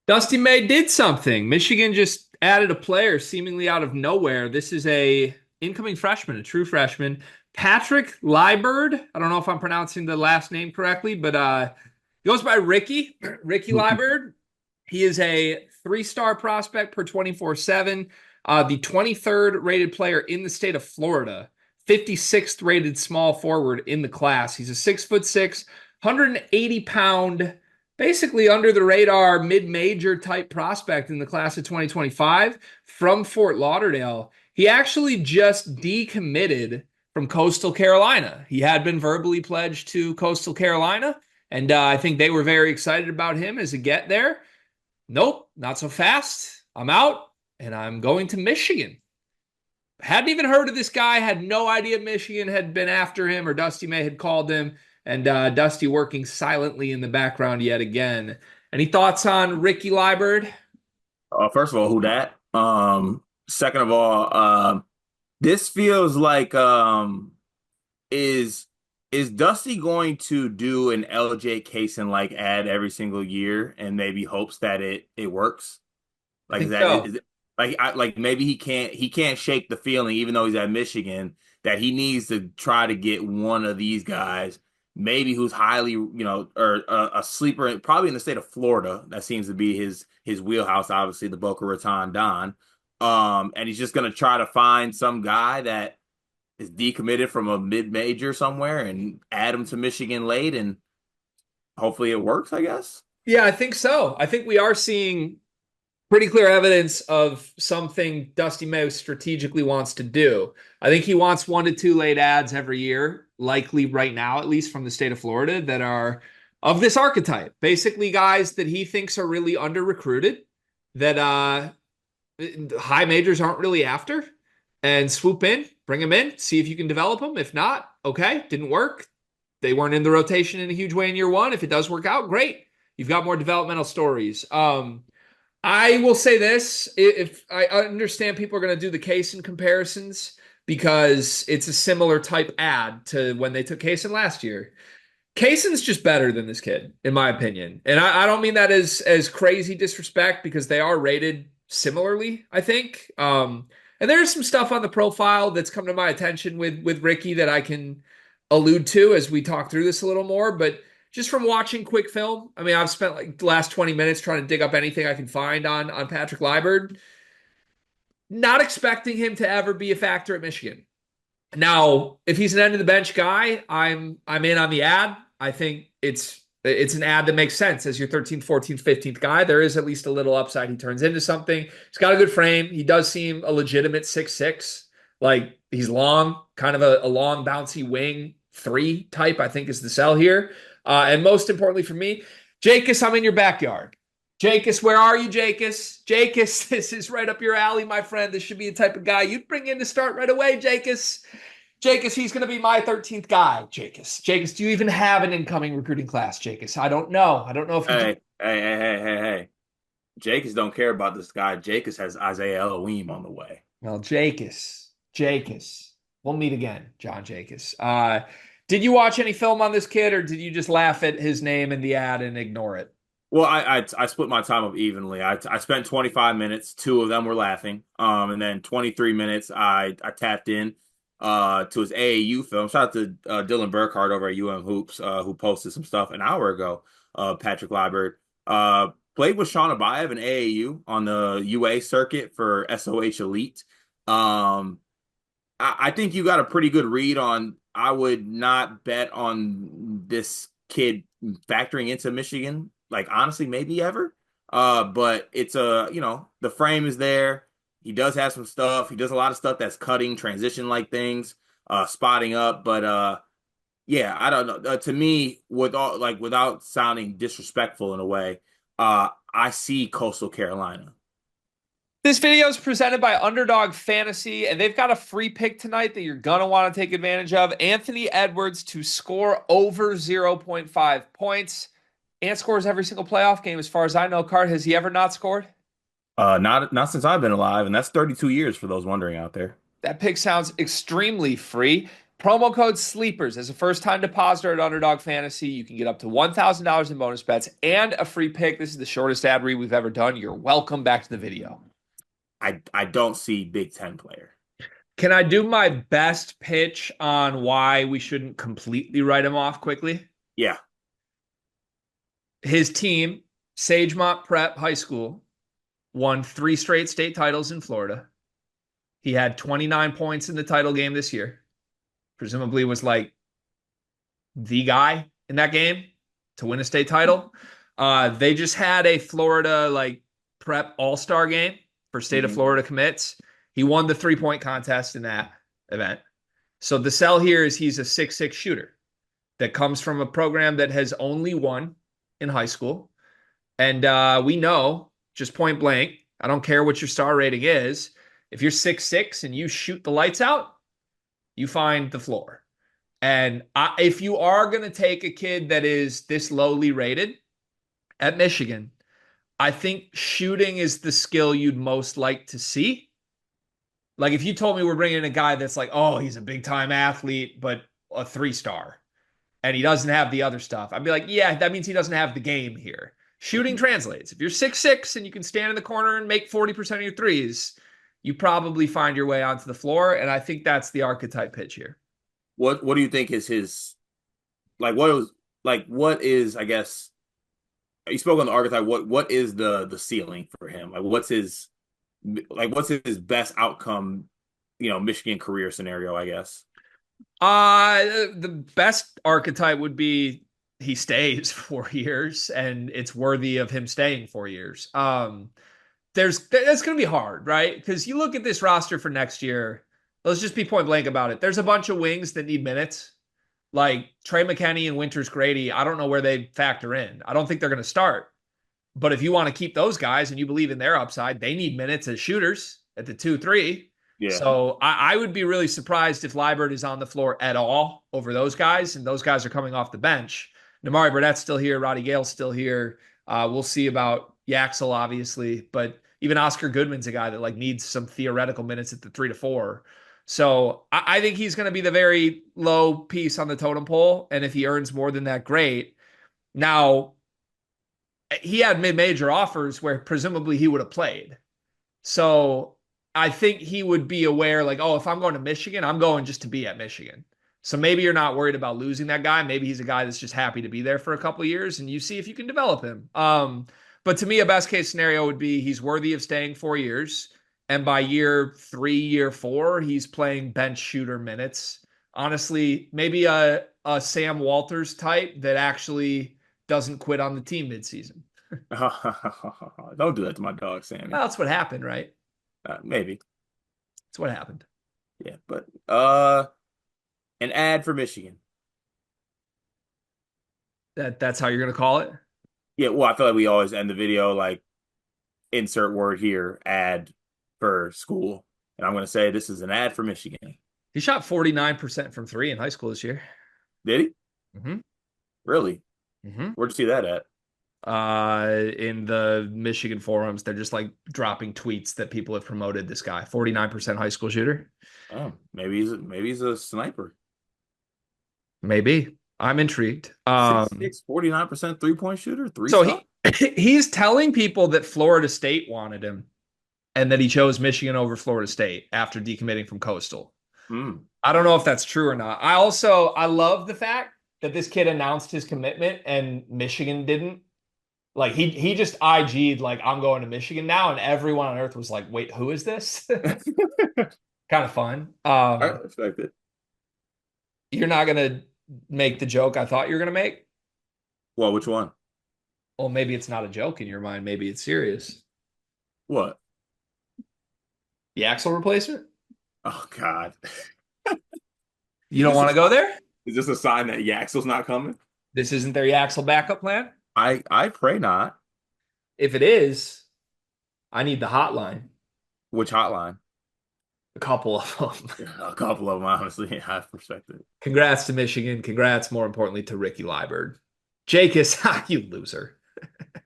Dusty May did something. Michigan just added a player seemingly out of nowhere. This is a incoming freshman, a true freshman, Patrick Liburd. I don't know if I'm pronouncing the last name correctly, but he goes by Ricky Liburd. He is a three-star prospect per 24/7, the 23rd rated player in the state of Florida, 56th rated small forward in the class. He's a 6'6", 180-pound, basically under the radar mid-major type prospect in the class of 2025 from Fort Lauderdale. He actually just decommitted from Coastal Carolina. He had been verbally pledged to Coastal Carolina, and I think they were very excited about him as a get there. Nope, not so fast. I'm out, and I'm going to Michigan. Hadn't even heard of this guy, had no idea Michigan had been after him or Dusty May had called him, and Dusty working silently in the background yet again. Any thoughts on Ricky Liburd? First of all, who that? Second of all, this feels like is is Dusty going to do an LJ Kaysen like ad every single year and maybe hopes that it works? I Like think so. is it like maybe he can't shake the feeling even though he's at Michigan that he needs to try to get one of these guys maybe who's highly or a sleeper probably in the state of Florida that seems to be his wheelhouse, obviously the Boca Raton Don, and he's just gonna try to find some guy that is decommitted from a mid-major somewhere and add him to Michigan late, and hopefully it works, I guess. Yeah, I think so. I think we are seeing pretty clear evidence of something Dusty May strategically wants to do. I think he wants 1 to 2 late ads every year, likely right now, at least from the state of Florida, that are of this archetype. Basically, guys that he thinks are really under recruited, that high majors aren't really after, and swoop in, bring them in, see if you can develop them. If not, okay, didn't work. They weren't in the rotation in a huge way in year one. If it does work out, great. You've got more developmental stories. I will say this: if I understand people are going to do the Kaysen comparisons because it's a similar type ad to when they took Kaysen last year. Kaysen's just better than this kid, in my opinion, and I don't mean that as crazy disrespect because they are rated similarly. I think, and there's some stuff on the profile that's come to my attention with Ricky that I can allude to as we talk through this a little more, but just from watching quick film, I mean, I've spent like the last 20 minutes trying to dig up anything I can find on Patrick Liburd. Not expecting him to ever be a factor at Michigan. Now, if he's an end of the bench guy, I'm in on the ad. I think it's an ad that makes sense as your 13th, 14th, 15th guy. There is at least a little upside. He turns into something. He's got a good frame. He does seem a legitimate 6'6". Like he's long, kind of a long bouncy wing three type, I think is the sell here. And most importantly for me, Jacus, I'm in your backyard. Jacus, where are you, Jacus? Jacus, this is right up your alley, my friend. This should be the type of guy you'd bring in to start right away, Jacus. Jacus, he's going to be my 13th guy, Jacus. Jacus, do you even have an incoming recruiting class, Jacus? I don't know. I don't know if you do. Hey. Jacobs don't care about this guy. Jacobs has Isaiah Elohim on the way. Well, Jacus. We'll meet again, John Jacus. Did you watch any film on this kid, or did you just laugh at his name in the ad and ignore it? Well, I split my time up evenly. I spent 25 minutes. Two of them were laughing. And then 23 minutes I tapped in to his AAU film. Shout out to Dylan Burkhardt over at Hoops, who posted some stuff an hour ago. Patrick Liburd played with Sean Abayev in AAU on the UA circuit for SOH Elite. I think you got a pretty good read on. I would not bet on this kid factoring into Michigan, like honestly, maybe ever. But it's the frame is there. He does have some stuff. He does a lot of stuff that's cutting, transition like things, spotting up. But yeah, I don't know. To me, without sounding disrespectful in a way, I see Coastal Carolina. This video is presented by Underdog Fantasy, and they've got a free pick tonight that you're going to want to take advantage of. Anthony Edwards to score over 0.5 points. Ant scores every single playoff game, as far as I know. Card, has he ever not scored? Not since I've been alive, and that's 32 years for those wondering out there. That pick sounds extremely free. Promo code SLEEPERS as a first-time depositor at Underdog Fantasy. You can get up to $1,000 in bonus bets and a free pick. This is the shortest ad read we've ever done. You're welcome back to the video. I don't see Big Ten player. Can I do my best pitch on why we shouldn't completely write him off quickly? Yeah. His team, Sagemont Prep High School, won 3 straight state titles in Florida. He had 29 points in the title game this year. Presumably was like the guy in that game to win a state title. They just had a Florida like prep all-star game for state of Florida commits. He won the 3-point contest in that event. So the sell here is he's a 6'6 shooter that comes from a program that has only won in high school. And we know, just point blank, I don't care what your star rating is, if you're 6'6 and you shoot the lights out, you find the floor. And if you are going to take a kid that is this lowly rated at Michigan, I think shooting is the skill you'd most like to see. Like if you told me we're bringing in a guy that's like, oh, he's a big time athlete, but a 3-star, and he doesn't have the other stuff, I'd be like, yeah, that means he doesn't have the game here. Shooting translates. If you're 6'6 and you can stand in the corner and make 40% of your threes, you probably find your way onto the floor. And I think that's the archetype pitch here. What do you think is his what is, I guess, you spoke on the archetype, what is the ceiling for him? What's his best outcome, Michigan career scenario, I guess? The best archetype would be he stays 4 years and it's worthy of him staying 4 years. That's going to be hard, right? Because you look at this roster for next year, let's just be point blank about it. There's a bunch of wings that need minutes, like Trey McKinney and Winters Grady. I don't know where they factor in. I don't think they're going to start. But if you want to keep those guys and you believe in their upside, they need minutes as shooters at the 2-3. Yeah. So I would be really surprised if Liburd is on the floor at all over those guys, and those guys are coming off the bench. Namari Burnett's still here. Roddy Gale's still here. We'll see about Yaxel, obviously, but even Oscar Goodman's a guy that like needs some theoretical minutes at the 3-4. So I think he's going to be the very low piece on the totem pole, and if he earns more than that, great. Now, he had mid-major offers where presumably he would have played. So I think he would be aware, like, oh, if I'm going to Michigan, I'm going just to be at Michigan. So maybe you're not worried about losing that guy. Maybe he's a guy that's just happy to be there for a couple of years, and you see if you can develop him. But to me, a best case scenario would be he's worthy of staying 4 years. And by year 3, year 4, he's playing bench shooter minutes. Honestly, maybe a Sam Walters type that actually doesn't quit on the team midseason. Don't do that to my dog, Sammy. Well, that's what happened, right? Maybe. That's what happened. Yeah, but an ad for Michigan. That's how you're gonna call it? Yeah, well, I feel like we always end the video like insert word here, ad for school. And I'm gonna say this is an ad for Michigan. He shot 49% from 3 in high school this year. Did he? Mm-hmm. Really? Mm-hmm. Where'd you see that at? In the Michigan forums, they're just like dropping tweets that people have promoted this guy. 49% high school shooter. Oh, maybe he's a sniper. Maybe. I'm intrigued. 6'6", 49% 3-point shooter. He's telling people that Florida State wanted him and that he chose Michigan over Florida State after decommitting from Coastal. I don't know if that's true or not. I love the fact that this kid announced his commitment and Michigan didn't. Like he just IG'd like, I'm going to Michigan now, and everyone on earth was like, wait, who is this? Kind of fun. I respect it. You're not gonna make the joke I thought you were gonna make? Well, which one? Well, maybe it's not a joke in your mind. Maybe it's serious. What? The Axel replacement? Oh, God. You don't want to go there? Is this a sign that Yaxel's not coming? This isn't their Yaxel backup plan? I pray not. If it is, I need the hotline. Which hotline? A couple of them. A couple of them, honestly. I respect it. Congrats to Michigan. Congrats, more importantly, to Ricky Liburd. Jake is, you loser.